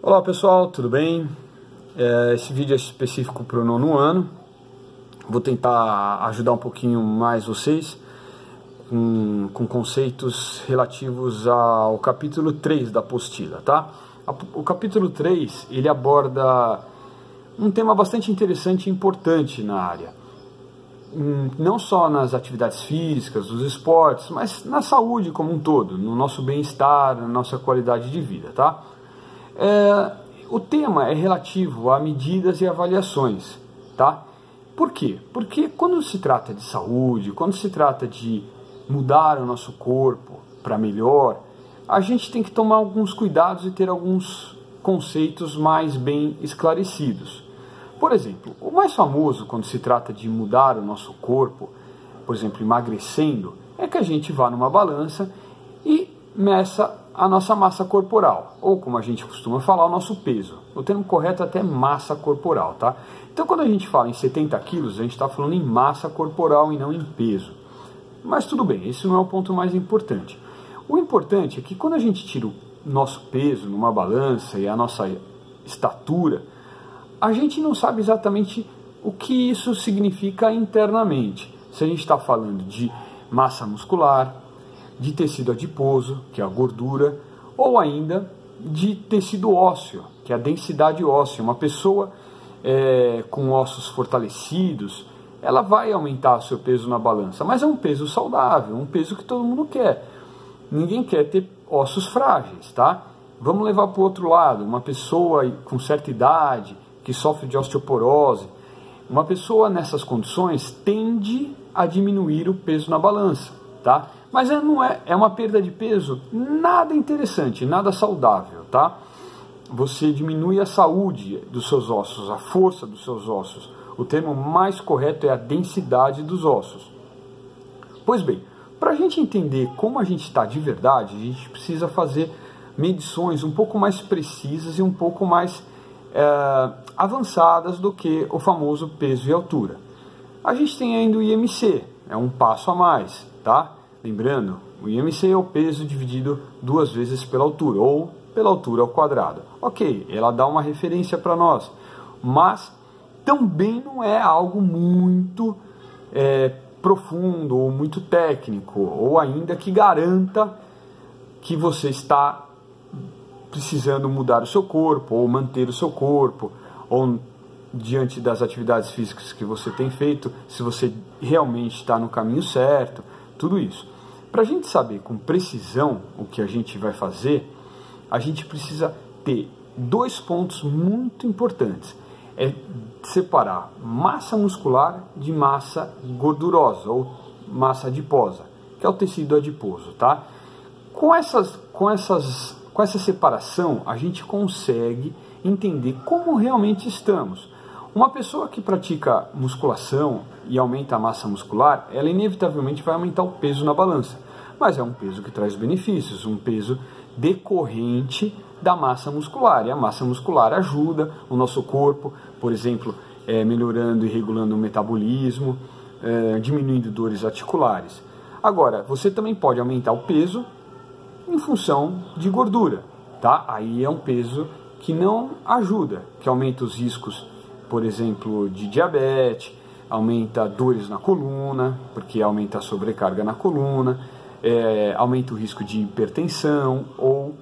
Olá pessoal, tudo bem? Esse vídeo é específico para o nono ano. Vou tentar ajudar um pouquinho mais vocês com conceitos relativos ao capítulo 3 da apostila, tá? O capítulo 3, ele aborda um tema bastante interessante e importante na área. Não só nas atividades físicas, nos esportes, mas na saúde como um todo, no nosso bem-estar, na nossa qualidade de vida, tá? O tema é relativo a medidas e avaliações, tá? Por quê? Porque quando se trata de saúde, quando se trata de mudar o nosso corpo para melhor, a gente tem que tomar alguns cuidados e ter alguns conceitos mais bem esclarecidos. Por exemplo, o mais famoso quando se trata de mudar o nosso corpo, por exemplo, emagrecendo, é que a gente vá numa balança e meça a nossa massa corporal, ou como a gente costuma falar, o nosso peso. O termo correto é até massa corporal, tá? Então quando a gente fala em 70 quilos, a gente está falando em massa corporal e não em peso. Mas tudo bem, esse não é o ponto mais importante. O importante é que quando a gente tira o nosso peso numa balança e a nossa estatura, a gente não sabe exatamente o que isso significa internamente. Se a gente está falando de massa muscular, de tecido adiposo, que é a gordura, ou ainda de tecido ósseo, que é a densidade óssea. Uma pessoa com ossos fortalecidos, ela vai aumentar o seu peso na balança, mas é um peso saudável, um peso que todo mundo quer. Ninguém quer ter ossos frágeis, tá? Vamos levar para o outro lado, uma pessoa com certa idade, que sofre de osteoporose, uma pessoa nessas condições tende a diminuir o peso na balança, tá? Mas não é uma perda de peso nada interessante, nada saudável, tá? Você diminui a saúde dos seus ossos, a força dos seus ossos. O termo mais correto é a densidade dos ossos. Pois bem, para a gente entender como a gente está de verdade, a gente precisa fazer medições um pouco mais precisas e um pouco mais avançadas do que o famoso peso e altura. A gente tem ainda o IMC, é um passo a mais, tá? Lembrando, o IMC é o peso dividido 2 vezes pela altura, ou pela altura ao quadrado. Ok, ela dá uma referência para nós, mas também não é algo muito profundo, ou muito técnico, ou ainda que garanta que você está precisando mudar o seu corpo, ou manter o seu corpo, ou diante das atividades físicas que você tem feito, se você realmente está no caminho certo, tudo isso. Para a gente saber com precisão o que a gente vai fazer, a gente precisa ter 2 pontos muito importantes. É separar massa muscular de massa gordurosa, ou massa adiposa, que é o tecido adiposo, tá? Com essa separação, a gente consegue entender como realmente estamos. Uma pessoa que pratica musculação e aumenta a massa muscular, ela inevitavelmente vai aumentar o peso na balança. Mas é um peso que traz benefícios, um peso decorrente da massa muscular. E a massa muscular ajuda o nosso corpo, por exemplo, melhorando e regulando o metabolismo, diminuindo dores articulares. Agora, você também pode aumentar o peso em função de gordura, tá? Aí é um peso que não ajuda, que aumenta os riscos, por exemplo, de diabetes, aumenta dores na coluna, porque aumenta a sobrecarga na coluna, aumenta o risco de hipertensão ou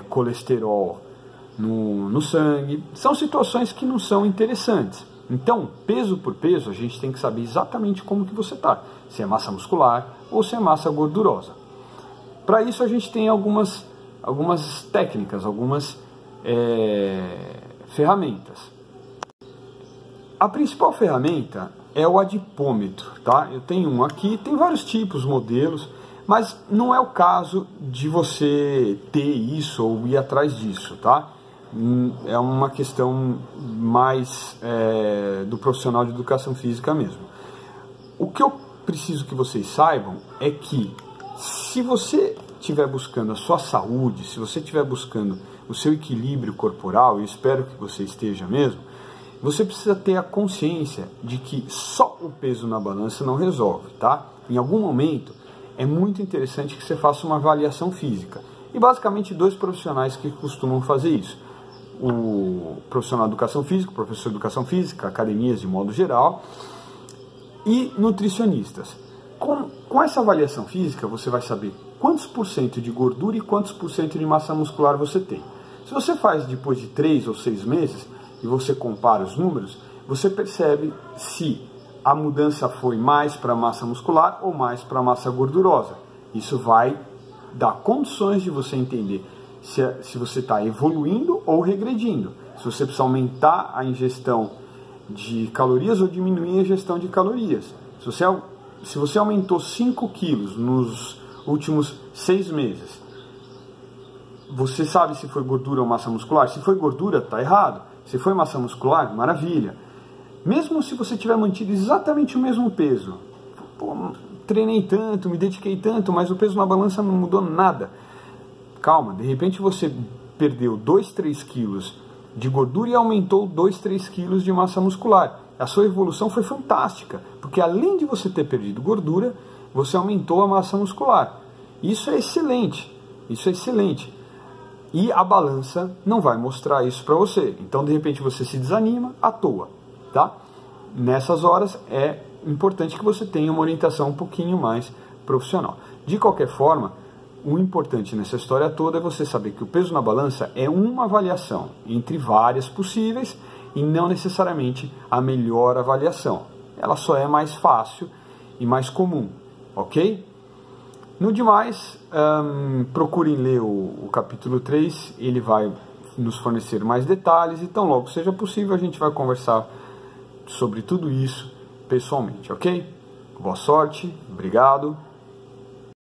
colesterol no sangue. São situações que não são interessantes. Então, peso por peso, a gente tem que saber exatamente como que você está, se é massa muscular ou se é massa gordurosa. Para isso a gente tem algumas técnicas, algumas ferramentas. A principal ferramenta é o adipômetro, tá? Eu tenho um aqui, tem vários tipos, modelos, mas não é o caso de você ter isso ou ir atrás disso, tá? É uma questão mais do profissional de educação física mesmo. O que eu preciso que vocês saibam é que se você estiver buscando a sua saúde, se você estiver buscando o seu equilíbrio corporal, eu espero que você esteja mesmo, você precisa ter a consciência de que só o peso na balança não resolve, tá? Em algum momento é muito interessante que você faça uma avaliação física. e basicamente 2 profissionais que costumam fazer isso. O profissional de educação física, o professor de educação física, academias de modo geral, e nutricionistas. Com essa avaliação física, você vai saber quantos por cento de gordura e quantos por cento de massa muscular você tem. Se você faz depois de 3 ou 6 meses e você compara os números, você percebe se a mudança foi mais para massa muscular ou mais para massa gordurosa. Isso vai dar condições de você entender se você está evoluindo ou regredindo. Se você precisa aumentar a ingestão de calorias ou diminuir a ingestão de calorias. Se você aumentou 5 quilos nos últimos 6 meses, você sabe se foi gordura ou massa muscular? Se foi gordura, está errado. Se foi massa muscular, maravilha. Mesmo se você tiver mantido exatamente o mesmo peso, pô, treinei tanto, me dediquei tanto, mas o peso na balança não mudou nada. Calma, de repente você perdeu 2, 3 quilos de gordura e aumentou 2, 3 quilos de massa muscular. A sua evolução foi fantástica, porque além de você ter perdido gordura, você aumentou a massa muscular. Isso é excelente, isso é excelente. E a balança não vai mostrar isso para você. Então, de repente, você se desanima à toa, tá? Nessas horas é importante que você tenha uma orientação um pouquinho mais profissional. De qualquer forma, o importante nessa história toda é você saber que o peso na balança é uma avaliação entre várias possíveis e não necessariamente a melhor avaliação. Ela só é mais fácil e mais comum, ok? No demais, procurem ler o capítulo 3, ele vai nos fornecer mais detalhes e tão logo seja possível a gente vai conversar sobre tudo isso pessoalmente, ok? Boa sorte, obrigado.